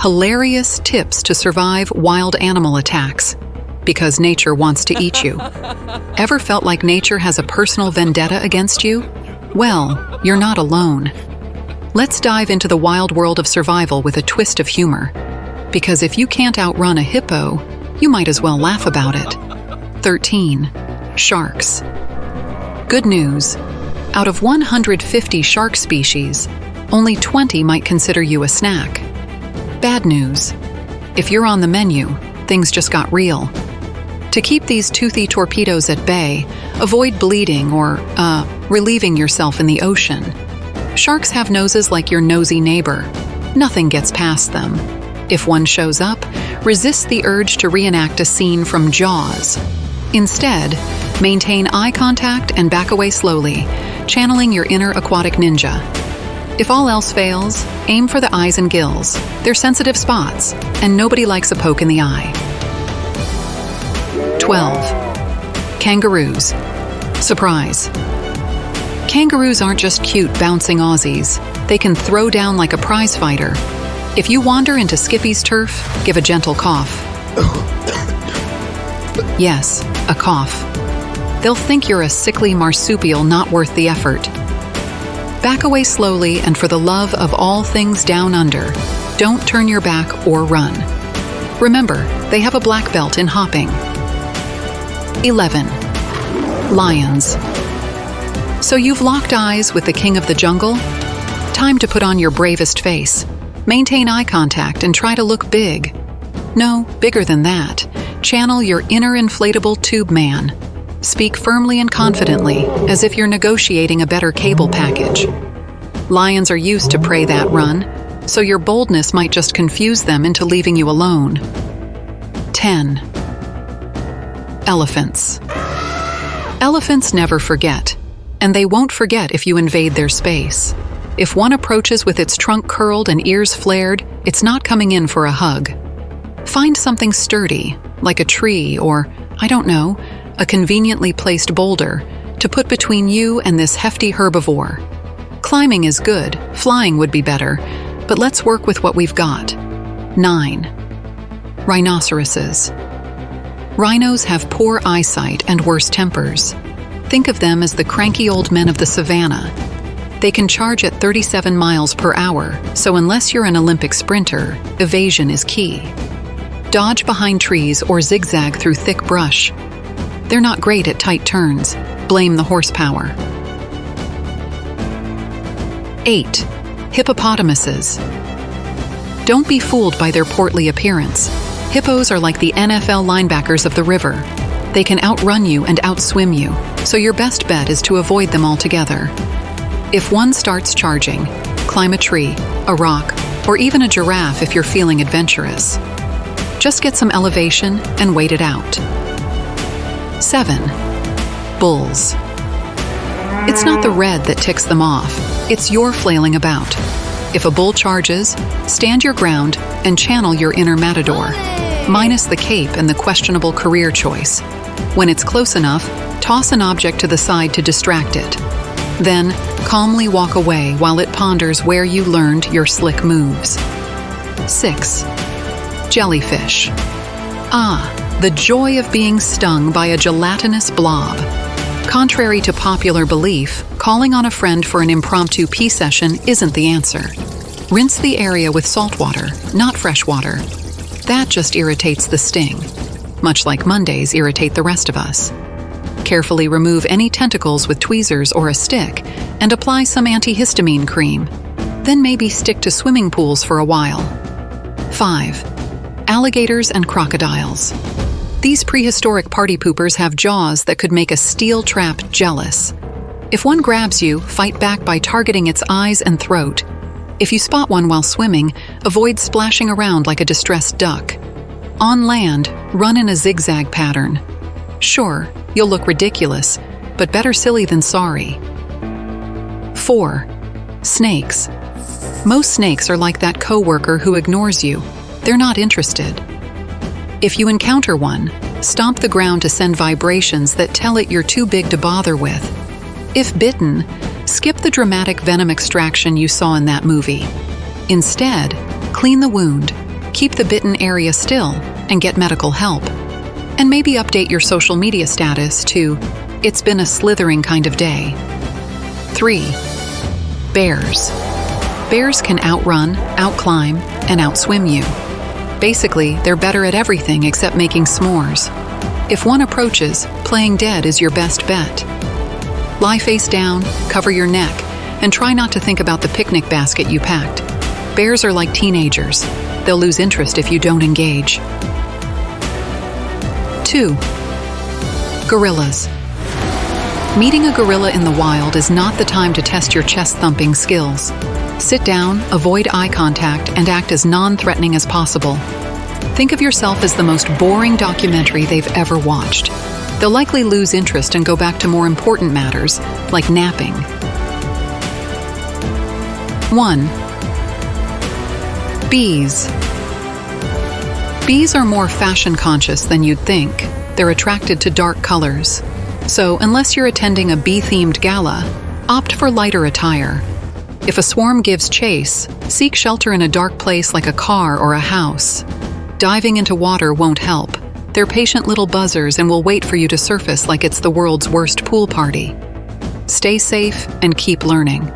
hilarious tips to survive wild animal attacks, because nature wants to eat you. Ever felt like nature has a personal vendetta against you? Well, you're not alone. Let's dive into the wild world of survival with a twist of humor. Because if you can't outrun a hippo, you might as well laugh about it. 13. Sharks. Good news. Out of 150 shark species, only 20 might consider you a snack. Bad news. If you're on the menu, things just got real. To keep these toothy torpedoes at bay, avoid bleeding or, relieving yourself in the ocean. Sharks have noses like your nosy neighbor. Nothing gets past them. If one shows up, resist the urge to reenact a scene from Jaws. Instead, maintain eye contact and back away slowly, channeling your inner aquatic ninja. If all else fails, aim for the eyes and gills. They're sensitive spots, and nobody likes a poke in the eye. 12. Kangaroos. Surprise. Kangaroos aren't just cute, bouncing Aussies. They can throw down like a prize fighter. If you wander into Skippy's turf, give a gentle cough. Yes, a cough. They'll think you're a sickly marsupial not worth the effort. Back away slowly, and for the love of all things down under, don't turn your back or run. Remember, they have a black belt in hopping. 11. Lions. So you've locked eyes with the king of the jungle? Time to put on your bravest face. Maintain eye contact and try to look big. No, bigger than that. Channel your inner inflatable tube man. Speak firmly and confidently, as if you're negotiating a better cable package. Lions are used to prey that run, so your boldness might just confuse them into leaving you alone. 10. Elephants. Elephants never forget, and they won't forget if you invade their space. If one approaches with its trunk curled and ears flared, it's not coming in for a hug. Find something sturdy, like a tree or, I don't know, a conveniently placed boulder, to put between you and this hefty herbivore. Climbing is good, flying would be better, but let's work with what we've got. 9. Rhinoceroses. Rhinos have poor eyesight and worse tempers. Think of them as the cranky old men of the savannah. They can charge at 37 miles per hour, so unless you're an Olympic sprinter, evasion is key. Dodge behind trees or zigzag through thick brush. They're not great at tight turns. Blame the horsepower. 8. Hippopotamuses. Don't be fooled by their portly appearance. Hippos are like the NFL linebackers of the river. They can outrun you and outswim you, so your best bet is to avoid them altogether. If one starts charging, climb a tree, a rock, or even a giraffe if you're feeling adventurous. Just get some elevation and wait it out. 7. Bulls. It's not the red that ticks them off, it's your flailing about. If a bull charges, stand your ground and channel your inner matador, minus the cape and the questionable career choice. When it's close enough, toss an object to the side to distract it. Then, calmly walk away while it ponders where you learned your slick moves. 6. Jellyfish. The joy of being stung by a gelatinous blob. Contrary to popular belief, calling on a friend for an impromptu pee session isn't the answer. Rinse the area with salt water, not fresh water. That just irritates the sting, much like Mondays irritate the rest of us. Carefully remove any tentacles with tweezers or a stick and apply some antihistamine cream. Then maybe stick to swimming pools for a while. 5. Alligators and crocodiles. These prehistoric party poopers have jaws that could make a steel trap jealous. If one grabs you, fight back by targeting its eyes and throat. If you spot one while swimming, avoid splashing around like a distressed duck. On land, run in a zigzag pattern. Sure, you'll look ridiculous, but better silly than sorry. 4. Snakes. Most snakes are like that coworker who ignores you. They're not interested. If you encounter one, stomp the ground to send vibrations that tell it you're too big to bother with. If bitten, skip the dramatic venom extraction you saw in that movie. Instead, clean the wound, Keep the bitten area still and get medical help. And maybe update your social media status to "It's been a slithering kind of day." 3. Bears. Bears can outrun, outclimb, and outswim you. Basically, they're better at everything except making s'mores. If one approaches, playing dead is your best bet. Lie face down, cover your neck, and try not to think about the picnic basket you packed. Bears are like teenagers. They'll lose interest if you don't engage. 2. Gorillas. Meeting a gorilla in the wild is not the time to test your chest-thumping skills. Sit down, avoid eye contact, and act as non-threatening as possible. Think of yourself as the most boring documentary they've ever watched. They'll likely lose interest and go back to more important matters, like napping. 1. Bees. Bees are more fashion-conscious than you'd think. They're attracted to dark colors. So, unless you're attending a bee-themed gala, opt for lighter attire. If a swarm gives chase, seek shelter in a dark place like a car or a house. Diving into water won't help. They're patient little buzzers and will wait for you to surface like it's the world's worst pool party. Stay safe and keep learning.